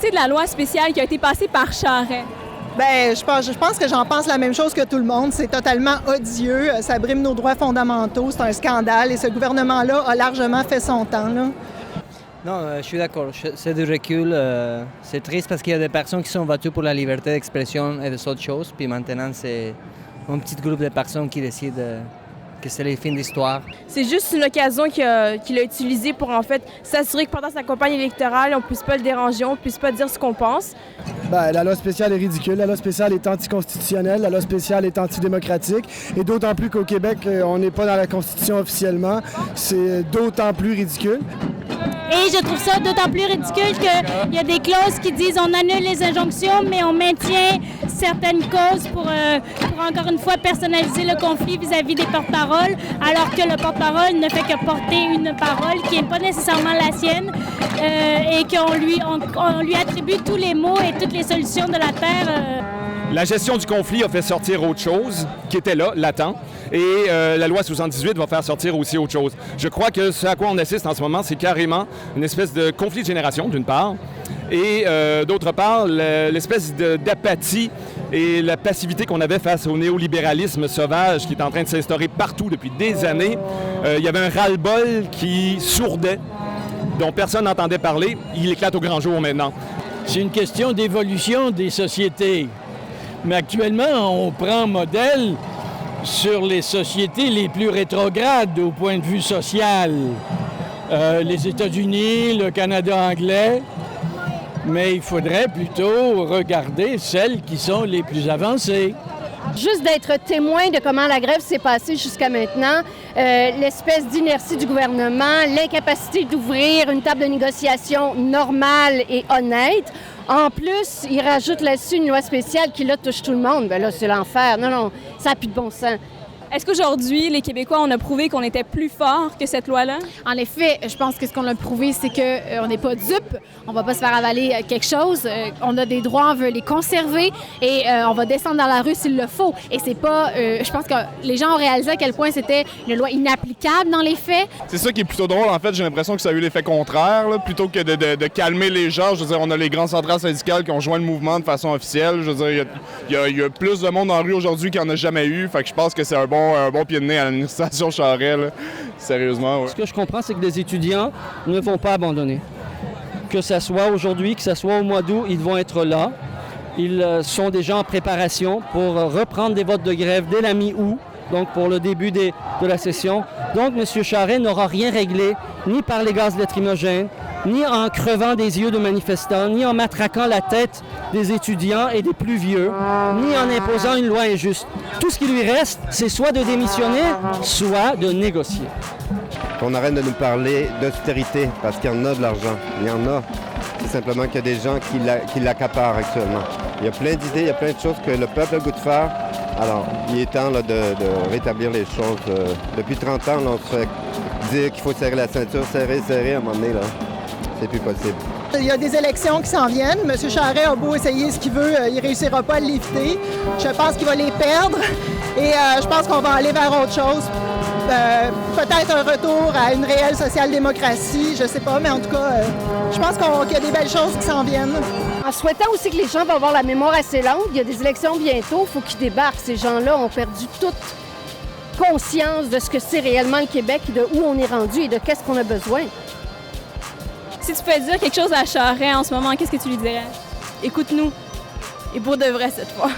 pensez de la loi spéciale qui a été passée par Charest? Bien, je pense que j'en pense la même chose que tout le monde. C'est totalement odieux. Ça brime nos droits fondamentaux. C'est un scandale. Et ce gouvernement-là a largement fait son temps, là. Non, je suis d'accord. C'est du recul. C'est triste parce qu'il y a des personnes qui sont battues pour la liberté d'expression et des autres choses. Puis maintenant, c'est un petit groupe de personnes qui décident que c'est les fins d'histoire. C'est juste une occasion qu'il a utilisée pour, en fait, s'assurer que pendant sa campagne électorale, on ne puisse pas le déranger, on ne puisse pas dire ce qu'on pense. Bien, la loi spéciale est ridicule. La loi spéciale est anticonstitutionnelle. La loi spéciale est antidémocratique. Et d'autant plus qu'au Québec, on n'est pas dans la Constitution officiellement. C'est d'autant plus ridicule. Et je trouve ça d'autant plus ridicule qu'il y a des clauses qui disent on annule les injonctions, mais on maintient certaines causes pour encore une fois personnaliser le conflit vis-à-vis des porte-paroles, alors que le porte-parole ne fait que porter une parole qui n'est pas nécessairement la sienne et qu'on lui attribue tous les mots et toutes les solutions de la Terre. La gestion du conflit a fait sortir autre chose qui était là, latent, et la loi 78 va faire sortir aussi autre chose. Je crois que ce à quoi on assiste en ce moment, c'est carrément une espèce de conflit de génération, d'une part, et d'autre part, l'espèce d'apathie et la passivité qu'on avait face au néolibéralisme sauvage qui est en train de s'instaurer partout depuis des années. Il y avait un ras-le-bol qui sourdait, dont personne n'entendait parler. Il éclate au grand jour maintenant. C'est une question d'évolution des sociétés. Mais actuellement, on prend modèle sur les sociétés les plus rétrogrades au point de vue social. Les États-Unis, le Canada anglais, mais il faudrait plutôt regarder celles qui sont les plus avancées. Juste d'être témoin de comment la grève s'est passée jusqu'à maintenant, l'espèce d'inertie du gouvernement, l'incapacité d'ouvrir une table de négociation normale et honnête. En plus, il rajoute là-dessus une loi spéciale qui, là, touche tout le monde. Bien là, c'est l'enfer. Non, ça n'a plus de bon sens. Est-ce qu'aujourd'hui, les Québécois, on a prouvé qu'on était plus forts que cette loi-là? En effet, je pense que ce qu'on a prouvé, c'est qu'on n'est pas dupes. On ne va pas se faire avaler quelque chose. On a des droits, on veut les conserver et on va descendre dans la rue s'il le faut. Et c'est pas... je pense que les gens ont réalisé à quel point c'était une loi inapplicable dans les faits. C'est ça qui est plutôt drôle. En fait, j'ai l'impression que ça a eu l'effet contraire. Là, plutôt que de calmer les gens, je veux dire, on a les grandes centrales syndicales qui ont joint le mouvement de façon officielle. Je veux dire, il y a plus de monde en rue aujourd'hui qu'il n'y en a jamais eu. Fait que je pense que c'est un bon pied de nez à l'administration Charest, là. Sérieusement, ouais. Ce que je comprends, c'est que les étudiants ne vont pas abandonner. Que ce soit aujourd'hui, que ce soit au mois d'août, ils vont être là. Ils sont déjà en préparation pour reprendre des votes de grève dès la mi-août, donc pour le début de la session. Donc, M. Charest n'aura rien réglé, ni par les gaz lacrymogènes, ni en crevant des yeux de manifestants, ni en matraquant la tête des étudiants et des plus vieux, ni en imposant une loi injuste. Tout ce qui lui reste, c'est soit de démissionner, soit de négocier. Qu'on arrête de nous parler d'austérité, parce qu'il y en a de l'argent. Il y en a. C'est simplement qu'il y a des gens qui l'accaparent actuellement. Il y a plein d'idées, il y a plein de choses que le peuple a le goût de faire. Alors, il est temps là, de rétablir les choses. Depuis 30 ans, là, on se fait dire qu'il faut serrer la ceinture, serrer, à un moment donné, là. C'est plus possible. Il y a des élections qui s'en viennent. M. Charest a beau essayer ce qu'il veut, il ne réussira pas à l'éviter. Je pense qu'il va les perdre et je pense qu'on va aller vers autre chose. Peut-être un retour à une réelle social-démocratie, je ne sais pas, mais en tout cas, je pense qu'il y a des belles choses qui s'en viennent. En souhaitant aussi que les gens vont avoir la mémoire assez longue, il y a des élections bientôt, il faut qu'ils débarquent. Ces gens-là ont perdu toute conscience de ce que c'est réellement le Québec, de où on est rendu et de qu'est-ce qu'on a besoin. Si tu pouvais dire quelque chose à Charest en ce moment, qu'est-ce que tu lui dirais? Écoute-nous. Et pour de vrai cette fois.